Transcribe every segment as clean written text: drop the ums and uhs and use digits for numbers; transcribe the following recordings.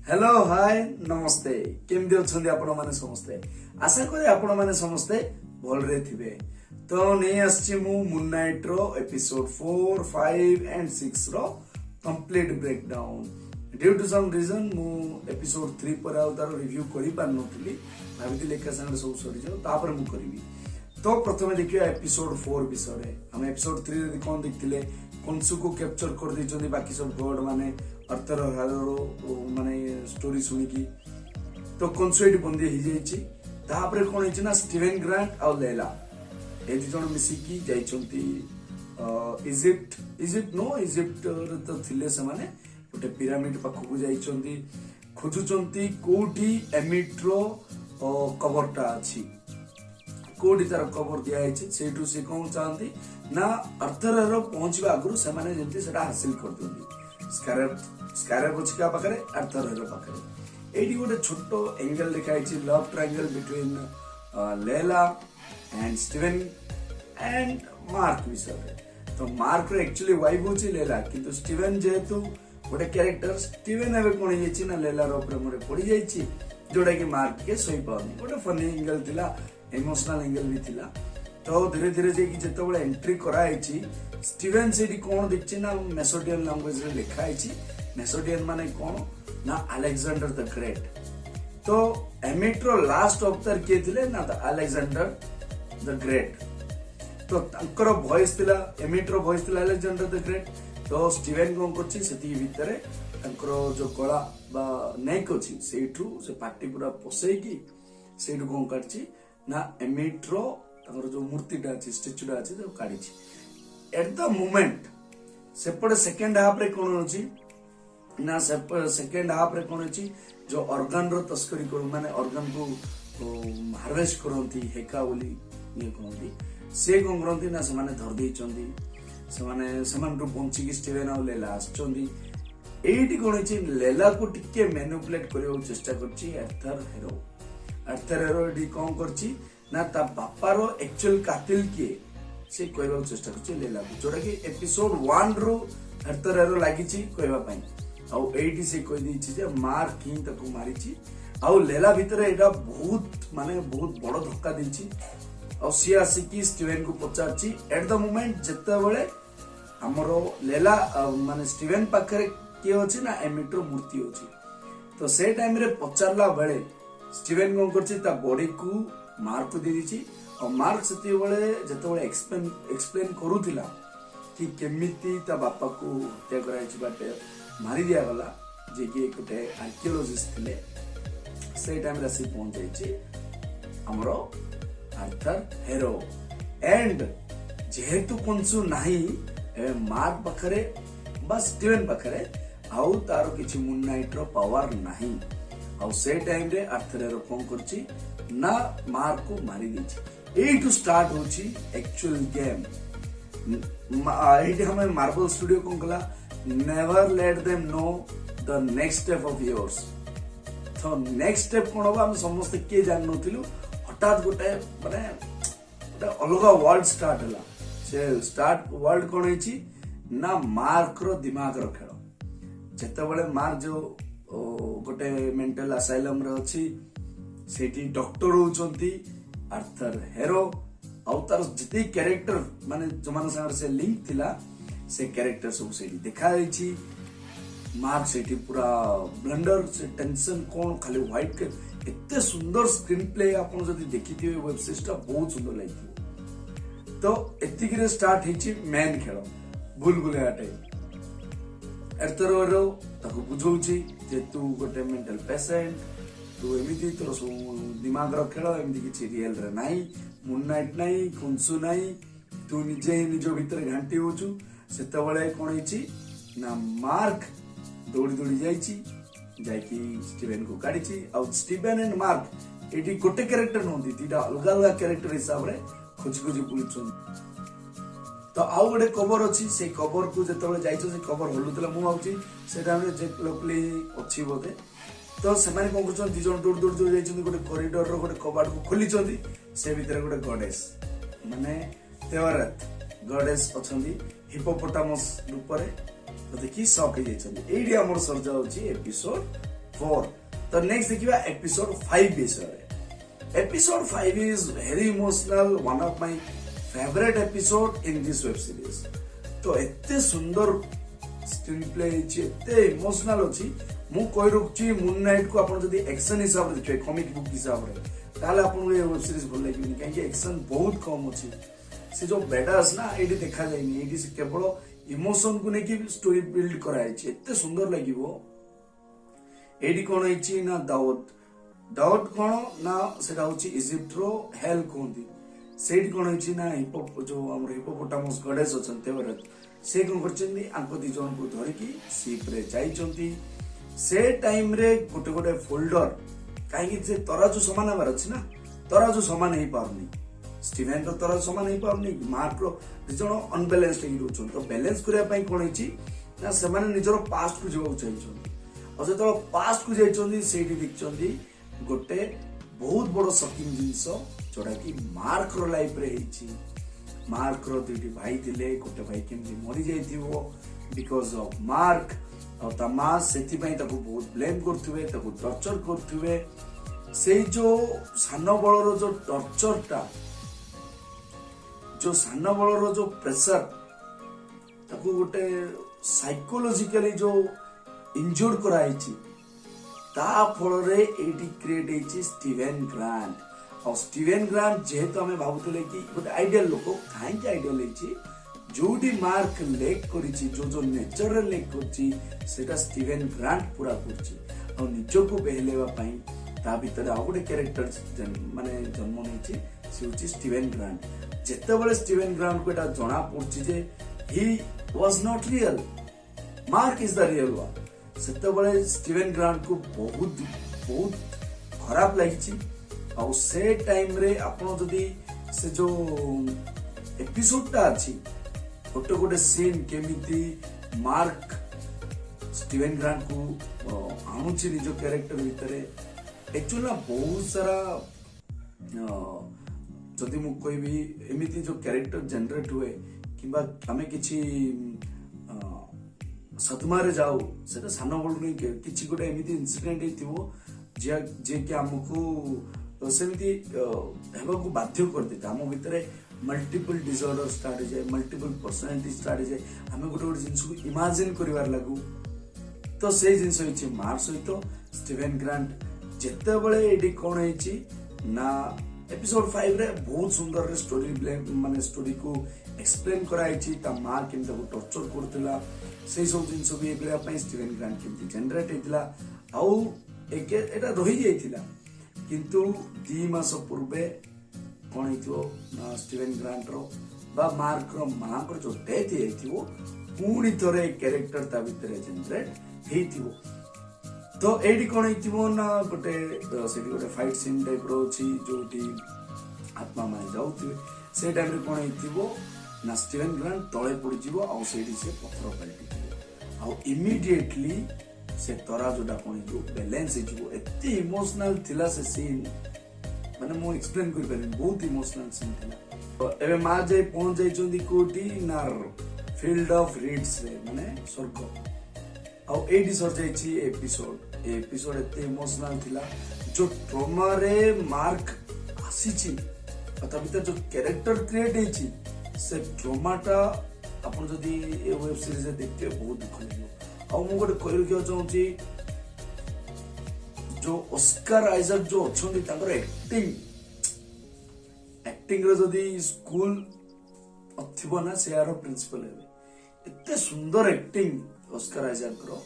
Hello hi नमस्ते केमती अच्छे आपण मैंने समस्ते आशा करी आपण मैंने समस्ते भलरे थिबे। तो नहीं आछि मु मून नाइट रो एपिसोड 4, 5 एंड 6 रो complete breakdown. Due to some reason मु एपिसोड 3 पर आउ तार रिव्यू करि पार नथली, भाबिति लेखा संग सब सरी जाउ तापर मु करबी। तो प्रथमे देखिया एपिसोड 4 विषय हम एपिसोड 3 रे कोन देखथिले कंसु को कैप्चर कर दैछन्ती बाकी सब गॉड माने अर्थर माने स्टोरी सुनिकी। तो कंसु एटी बंदी ही जाइछि। तापरे कोन हिछि ना स्टीवन ग्रांट और लैला ए दि जण मिसिकी जाइछन्ती इजिप्ट रे तो थिले से माने गोटे पिरामिड पाखु जाइछन्ती खोजुचन्ती कोठी एमिट्रो कवरटा अछि कोडी तार कवर दिया है सेठू से कौन चाहती ना अर्थर पहुंचवा आगु से माने जेंती सेटा हासिल कर दियंती स्कारब अछि का पाखरे अर्थर पाखरे एडी गोटे छोटो एंगल देखा है लव ट्रायंगल बिटवीन लेला एंड स्टीवन एंड मार्क विषय। तो मार्क रे एक्चुअली वाइफ होची लेला किंतु स्टीवन जेहेतु गोटे कैरेक्टर स्टीवन एबे कोन हेछि ना लेला रो प्रेम रे पड़ी जाइछि जोडा कि मार्क के सही पाउनी गोटे फनी एंगल थिला इमोशनल एंगल भी थिला। तो धीरे धीरे जे कि जते बळे एंट्री कराइछि स्टीवन सेडी कोन दिछि ना मेसोडियन लैंग्वेज रे लिखा आइछि। मेसोडियन माने कोन ना अलेक्जेंडर द ग्रेट। तो एमिट्रो लास्ट ऑफर के थिले ना द अलेक्जेंडर द ग्रेट। तो तंकर वॉइस थिला एमिट्रो वॉइस थिला अलेक्जेंडर द ग्रेट। तो स्टीवन कोन करछि सेती भितरे तंकर जो कला बा नेक अछि सेठू से पार्टी पूरा पोसेकी सेठू कोन करछि ना एमिट्रो तंकर जो मूर्तिटा अछि स्टैच्यूटा अछि तो काढिछि। एट द मोमेंट सेपटे सेकंड हाफ रे कोन अछि ना सेकंड हाफ रे कोन अछि जो ऑर्गन रो तस्करी करू माने ऑर्गन को हार्वेस्ट करंती हेका बोली ने कहंती से कोन करंती ना से माने धर देइचंदी से माने समान रो पहुंची कि स्टीवन आ लेला आछंदी। एठी कोन अछि लेला को टिके मैनिपुलेट करियो चेष्टा करछि अर्थर हेरो एडी कौन करछि ना ता बापा रो एक्चुअल कातिल के से कहबा चेष्टा करछि लेला को जोटा कि एपिसोड 1 रो अर्थर हेरो लागिछि कहबा पई आ एडी से कहि दिछि जे मार्क ही तको मारिछि आ लेला भीतर एटा बहुत माने बहुत बड़ धक्का दिछि आ सी आसी स्टीवन को पचाछि। एट द मोमेंट जत्ते बेले हमरो लेला माने स्टीवन पाखरे के अछि ना एमिट्रो मूर्ति अछि। तो से टाइम रे पचारला बेले स्टीवन कोन करछि ता बॉडी को मार्क दे दिछि और मार्क सेते बेले जते बेले एक्सप्लेन करूथिला कि केमिति ता बापा को हत्या कराइछि बाटे मारी दिया गला जे कि एकटे आर्कियोलॉजिस्ट थिले से टाइम रे से पहुंच जाइछि हमरो अर्थर हेरो। एंड जेहेतु कंसु नाही मार्क पाखरे बस स्टीवन पाखरे आउ तारो किछि मून नाइट रो पावर नाही और से टाइम रे अर्थर हेरो कोन करछि ना मार्क को मारी दिछि। ए टू स्टार्ट होछि एक्चुअल गेम। एठी हमें मार्वल स्टूडियो कोन कला never let them know the next step of yours. तो नेक्स्ट स्टेप कोन होबा हम समस्त के जान नथिलु हठात गोटे माने गोटे अलगा वर्ल्ड स्टार्ट हला। से स्टार्ट वर्ल्ड कोन हिछि ना मार्क रो दिमाग रो खेल जते बेले मार्क जो गोटे मेंटल असाइलम रे अछि सेठी डॉक्टर होचंती अर्थर हेरो आउ तार जति कैरेक्टर माने जमान संग से लिंक थिला से कैरेक्टर सब सेठी देखा जाइछि। मार्क सेठी पूरा ब्लंडर से टेंशन कोन खाली व्हाइट के एते सुंदर स्क्रीन प्ले आपन जदी देखिथिबे वेब सीरीज बहुत सुंदर लागिथि। तो एतिक रे स्टार्ट हिछि मेन खेल बुलबुले आटे अर्थर हेरो ताको बुझौछि जे तू गोटे मेंटल पेशेंट तू एमिति तो दिमाग रो खेल एमिति किछि रियल रे नाही मून नाइट नाही कंसु नाही तू निजे ही निजो भीतर घांटी होछु। सेते बेले कोन हिछि ना मार्क दौड़ी दौड़ी जाइछि जाइकी स्टीवन को काढिछि आ स्टीवन एंड मार्क एटी गोटे कैरेक्टर नोंदी तीटा अलग अलग कैरेक्टर हिसाब रे खोज खोज बुलछन। तो आउ गोटे कवर अछि से कवर को जते बेले जाइछो से कवर हलुतला मु आउछि से टाइम रे जेट लोकली अछि बोते। तो से माने कोन करछन दि जण दूर दूर दूर जाइछन गोटे कॉरिडोर रो गोटे कबाट को खोलिछन से भीतर गोटे गॉडेस माने तेवरत गॉडेस अछंदी हिपोपोटामस रूप रे तो देखि शॉक हो जाइछन। एडी हमर सरजा होछि एपिसोड 4 तो नेक्स्ट देखिबा एपिसोड 5 विषय episode 5 is very emotional one of my favourite episode in this web series तो एते सुंदर स्क्रीन प्ले एते इमोशनल अछि मु कहि रुकछि मून नाइट को आपण जदी एक्शन हिसाब रे देखिबे कॉमिक बुक हिसाब रे ताले आपण ये वेब सीरीज भल लागिबनी काहे एक्शन बहुत कम अछि से जो बेडास ना एडी देखा जायनी एडी से केवल इमोशन को नेकी स्टोरी बिल्ड कराई छै एते सुंदर लागिवो एडी कोन हिची ना दाऊद कोन ना सेटा होची इजिप्ट रो हेल कोंदी सेडी कोन हिची ना हिपो जो हमर हिपोपोटामस गॉडेस अछन्ते बरे से कोन करचंदी आंको दि जन को धरि की शिप रे जाइचंती से टाइम रे गोटे गोटे फोल्डर काहे से तराजू समान हबार अछि ना तराजू समान हे पारनी स्टीवेन रो तराजू समान हे पारनी मार्क रो जण अनबैलेंस्ड हे रहउछन तो बैलेंस करिया पई कोन हिची ना से माने निजरो पास्ट को जेबो चाहिछन और से तो पास्ट को जाइछंदी सेठी दिखचंदी गोटे बहुत बड़ शॉकिंग जिंस जोड़ा कि मार्क रो लाइफ रे हिची मार्क रो दुटी भाई थिले गोटे भाई केमती मरि जाइथिवो बिकॉज ऑफ मार्क और तमा सेति पई ताको बहुत ब्लेम करथुवे ताको टॉर्चर करथुवे से जो सानो बळरो जो टॉर्चरटा जो सानो बळरो जो प्रेशर ताको गोटे साइकोलॉजिकली जो इंजोर्ड कराइछि ता फल रे एटी क्रिएट हेछि स्टीवेन ग्रांट और स्टीवेन ग्रांट जेहेतु हमें भाबुतले कि गोटे आइडियल लोक काहे कि आइडियल हेछि जोडी मार्क लेक करिछि जो नेचर रे लेक करछि सेटा स्टीवेन ग्रांट पूरा करछि और निजो को बेहलेवा पई ता भीतर आ गोटे कैरेक्टर माने जन्म नेछि से होछि स्टीवेन ग्रांट जेते बेले स्टीवेन ग्रांट को एटा जणा पड़छि जे he was not real Mark is the real one सेते बेले स्टीवेन ग्रांट को बहुत बहुत खराब लागिछि और से टाइम रे आपण जदी से जो एपिसोड ता अछि गोटे गोटे सीन केमिति मार्क स्टीवेन ग्रांट को आणुछि निजो कैरेक्टर भितरे एक्चुअली ना बहुत सारा जदि मु कहबी एमिति जो कैरेक्टर जनरेट हुए किबा हमें किछि सतमारे जाऊ सेटा सानो बळु नै किछि गोटे एमिति इंसिडेंट हेतिवो जे कि हमकु सेमिति हेबा को बाध्य कर देता हम भितरे मल्टीपल डिसऑर्डर स्टार्ट जाए मल्टीपल पर्सनालिटी स्टार्ट जाए हमें गोटे गोटे जिंस को इमेजिन करिवार लागू तो से जिंस होइछि मार्क सहित स्टीवेन ग्रांट जेते बेले एडी कोन होइछि ना एपिसोड 5 रे बहुत सुंदर रे स्टोरी माने स्टोरी को एक्सप्लेन कराइछि ता मार्क केमता को टॉर्चर करथिला से सब जिंस भी एकला पई स्टीवेन ग्रांट केमती जनरेट हेतिला आउ एके एटा रहि जाइथिला किंतु 2 मास पूर्वे कोन हेतिवो ना स्टीवेन ग्रांट रो बा मार्क रो मां को जो डेथ हेतिवो पूरी थरे कैरेक्टर ता भितरे जनरेट हेतिवो तो एडी कोन हेतिवो ना गोटे सेडी गोटे फाइट सीन टाइप रो छी जोटी आत्मा मार जाउथि से टाइम रे कोन हेतिवो ना स्टीवेन ग्रांट तळे पड़ी जीवो आ सेडी से पत्थर पलटी आ इमीडिएटली से तरा जोटा कोन जो बैलेंस हे जीवो एते इमोशनल थिला से सीन माने मो एक्सप्लेन कर परन बहुत इमोशनल सीन थिला तो एबे मा जे पहुंच जाई चंदी कोटी नार फील्ड ऑफ रीड्स रे माने स्वर्ग आ एडी सर जाई छी एपिसोड एते इमोशनल थिला जो ट्रॉमा रे मार्क आसी छी पता भीतर जो कैरेक्टर क्रिएट हे छी से ट्रॉमाटा अपन जदी ए वेब सीरीज देखते बहुत दुख लागो आ मु गोटे कहल के चाहूची जो ऑस्कर आइजक जो अछंदी तांकर एक्टिंग रे जदी स्कूल अथिबो ना से आरो प्रिंसिपल हे एते सुंदर एक्टिंग ऑस्कर आइजक रो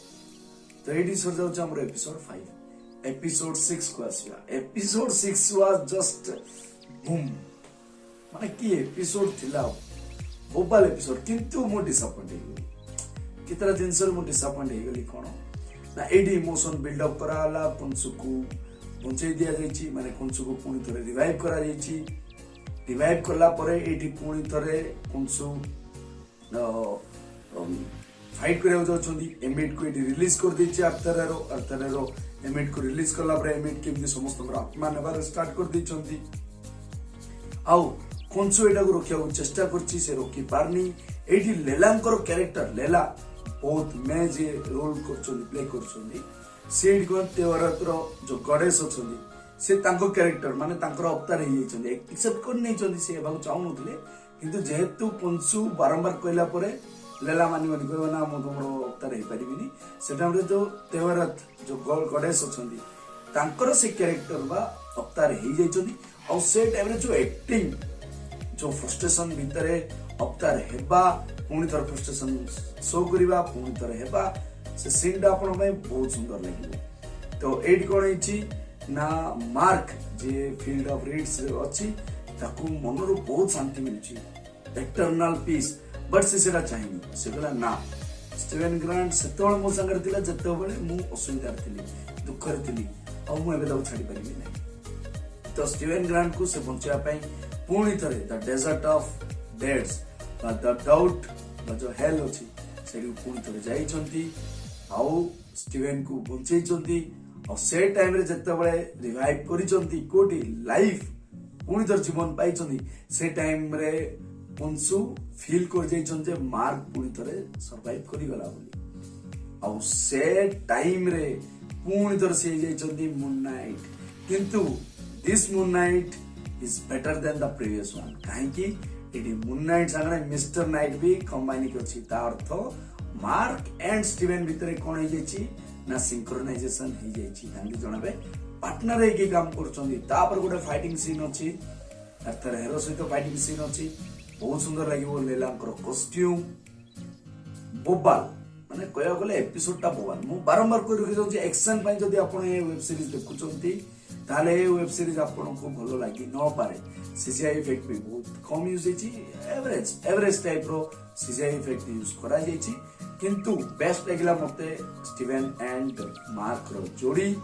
तो एडी सर जाउ हमर एपिसोड 5 एपिसोड 6 को आसिया एपिसोड 6 वाज जस्ट बूम माने की एपिसोड थिला बोबाल एपिसोड किंतु मो डिसअपॉइंट हे कितरा दिन सर मो डिसअपॉइंट हे गली कोन ना एडी इमोशन बिल्ड अप कराला कुंसुकु पहुंचे दिया जाइछि माने कुंसुकु पुनी थरे रिवाइव करा जाइछि रिवाइव करला परे एडी पुनी थरे कुंसु फाइट करे जाउछंदी एमिट को एडी रिलीज कर दिछि अर्थरेरो एमिट को रिलीज करला परे एमिट केमती समस्त आत्मा नेबार स्टार्ट कर दिछंती आउ कुंसु एटा को रखिया चेष्टा करछि से रोकी पारनी एडी लेलांकर कैरेक्टर लेला बहुत मेजे रोल करछंदी प्ले करछंदी सीड को तेवरतर जो गणेश अच्छी से कैरेक्टर माने अवतार हो एक्सेप्ट कर नहीं से चाहून किंतु जेहेतु पंचु बारंबार कहला लेला मानी कह ना मुझे तुम अवतार हो पारि से टाइम जो तेवरत जो गणेश अच्छा से कैरेक्टर बा अवतार हो से टाइम जो एक्टिंग जो फ्रस्ट्रेशन भितर अवतार हेबा पुणी थर फ्रस्ट्रेशन शो करवा पुणी थर हेबा से सीन टा आपण बहुत सुंदर लगे। तो ये कौन ना mark J field of reads अच्छी ताकू मनरु बहुत शांति मिलची एक्टर्नल पीस बट से चाहिए से कहला ना स्टीवेन ग्रांट सेतबेले मो संगे थिला जतेबेले मु असुविधा थिली दुखर थिली आ मु एबे छाड़ी पारिबी नहीं। तो स्टीवेन ग्रांट को से बंचाया पई पुणी थरे द डेजर्ट ऑफ डेड्स बा द डाउट बा जो हेल अछि सेडी पुणी थरे जाइछंती आउ स्टीवेन को बंचैछंती और से टाइम रे जतेबेले रिवाइव करिछंती कोटी लाइफ पुणी थर जीवन पाइछंती से टाइम रे पंसु फील कर जाइछन जे मार्क पुणी थरे सर्वाइव करि गला बोली आउ से टाइम रे पुणी थर से जाइछंती मून नाइट किंतु this moon night is better than the previous one काहे कि एडी मून नाइट संगे मिस्टर नाइट भी कंबाइन करछि ता अर्थ मार्क एंड स्टीवेन भितर कोन हो जाइछि ना सिंक्रोनाइजेशन हो जाइछि तांगे जणाबे पार्टनर हे के काम करछंदी तापर गोटे फाइटिंग सीन अछि अर्थर हेरो सहित फाइटिंग सीन अछि बहुत सुंदर लागिवो लेलांकर कॉस्ट्यूम बोबाल माने कहया गले एपिसोड टा बोबाल मु बारंबार कहि रखि जाउछि एक्शन पई जदी आपण ए वेब सीरीज देखुचंती ताले ए वेब सीरीज आपण को भलो लागि न पारे सीजीआई इफेक्ट भी बहुत कम यूज होइछि एवरेज टाइप रो सीजीआई इफेक्ट यूज करा जाइछि किंतु बेस्ट लागिला मते स्टीवेन एंड मार्क रो जोड़ी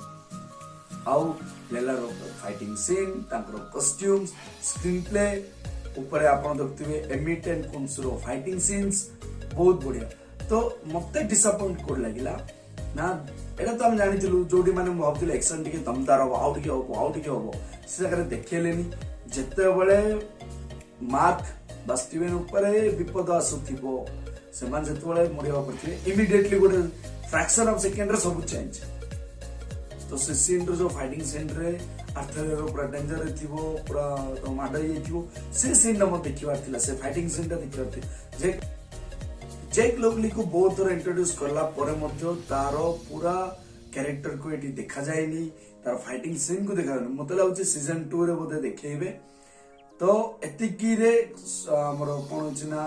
आउ लेला रो फाइटिंग सीन तांकर कॉस्ट्यूम्स स्क्रीन प्ले ऊपर आपण देखथिबे एमिट एंड कुंसरो फाइटिंग सीन्स बहुत बढ़िया। तो मते डिसअपॉइंट कर लागिला ना एटा तो हम जानिथिलु जोडी माने भाबथिले एक्शन टिके दमदार हो आउ टिके हो से जगह देखिलेनी जेतेबेले मार्क बा स्टीवेन ऊपर विपद आसुथिबो सेमान जेतेबेले मरिया पड़थिबे इमीडिएटली गोटे फ्रैक्शन ऑफ सेकंड रे सब चेंज। तो से सीन रो जो फाइटिंग सीन रे आर्थर रो पूरा डेंजर थिबो पूरा तो माडा थिबो से सीन न देखिबार थिला से फाइटिंग सीन ता देखिबार थी जैक लोगली को बहुत थोड़ा इंट्रोड्यूस करला परे मध्य तारो पूरा कैरेक्टर को एटी देखा जायनी तार फाइटिंग सीन को देखा जायनी मते लागुची सीजन 2 रे बोधे देखेइबे। तो एतिकी रे हमर कोन छिना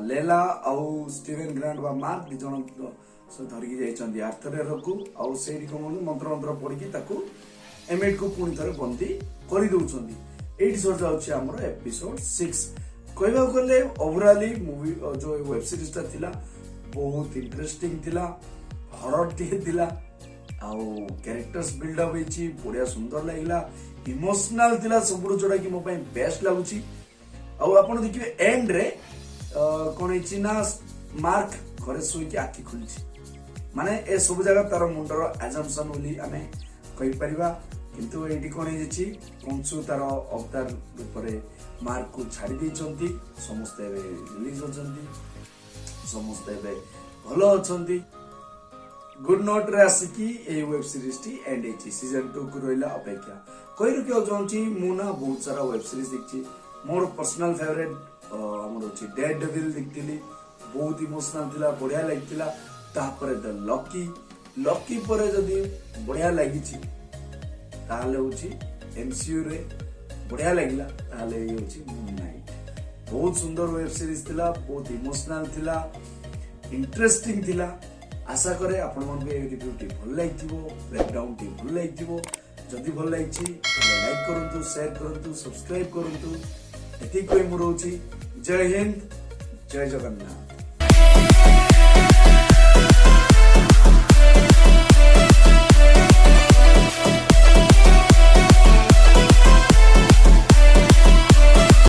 लेला आउ स्टीवेन ग्रांट बा मार्क दि जण से धरकी जाइछंदी आर्थर रकु आउ सेडी को मंत्र मंत्र पड़ी की ताकू एमिट को पुणी थरे बंदी करि दउछंदी एटी सर जाउची हमर एपिसोड 6 कहबा गले ओवरऑली मूवी जो वेब सीरीज ता थिला बहुत इंटरेस्टिंग थिला हॉरर टी थिला आउ कैरेक्टर्स बिल्ड अप होईची बढ़िया सुंदर लागिला इमोशनल थिला सबुरो जोडा कि मो पई बेस्ट लागुची आउ आपण देखिबे एंड रे कोन होईची ना मार्क घरे सोई के आखि खुलिची माने ए सब जगह तार मुंडर अजम्पशन बोली हमें कहि परिबा किंतु एटी कोन होईची पंचु तार अवतार ऊपर मार्क को छाड़ी देइचंती समस्त रिलीज होचंती समस्त भलो होचंती गुड नोट रे आसिकी ए वेब सीरीज टी एंड एची सीजन 2 को रोइला अपेक्षा कोइ रुके जोंची मुना बहुत सारा वेब सीरीज देखची मोर पर्सनल फेवरेट हमर होची डेड डेविल देखतिली बहुत इमोशनल थिला बढ़िया लागतिला तापरे द लकी परे जदी बढ़िया लागिची ताले होची एमसीयू रे बढ़िया लगिला ताले ये होची मून नाइट बहुत सुंदर वेब सीरीज थिला बहुत इमोशनल थिला इंटरेस्टिंग थिला आशा करे आपण मन के रिव्यू टी भल लागिथिबो ब्रेकडाउन टी भल लागिथिबो जदी भल लागिची लाइक करंतु शेयर करंतु सब्सक्राइब करंतु एति कोइ मोर होची जय हिंद जय जगन्नाथ।